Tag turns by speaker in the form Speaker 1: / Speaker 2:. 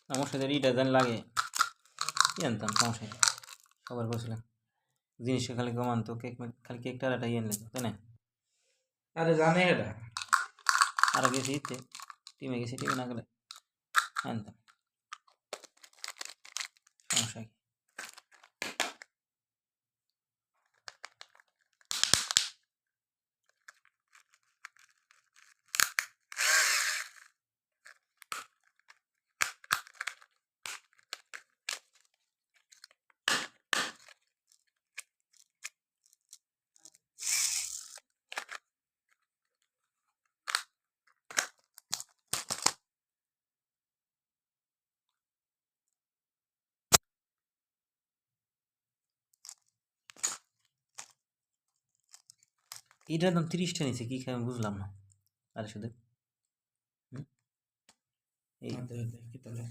Speaker 1: আমার সাথে ইটা জানি লাগে জানতাম সমস্যা নেই সবার করছিলাম জিনিসটা খালি কমান তো কেক খালি কেকটা একটা ইয়ে নিত তাই না
Speaker 2: আরে জানে এটা
Speaker 1: আরও গেছি ইতে টিমে গেছি টিমে না গেলে আনতাম সমস্যা কি এটার দাম 30টা নিচ্ছে কী খাই আমি বুঝলাম না আরে শুধু এই
Speaker 2: কি তাহলে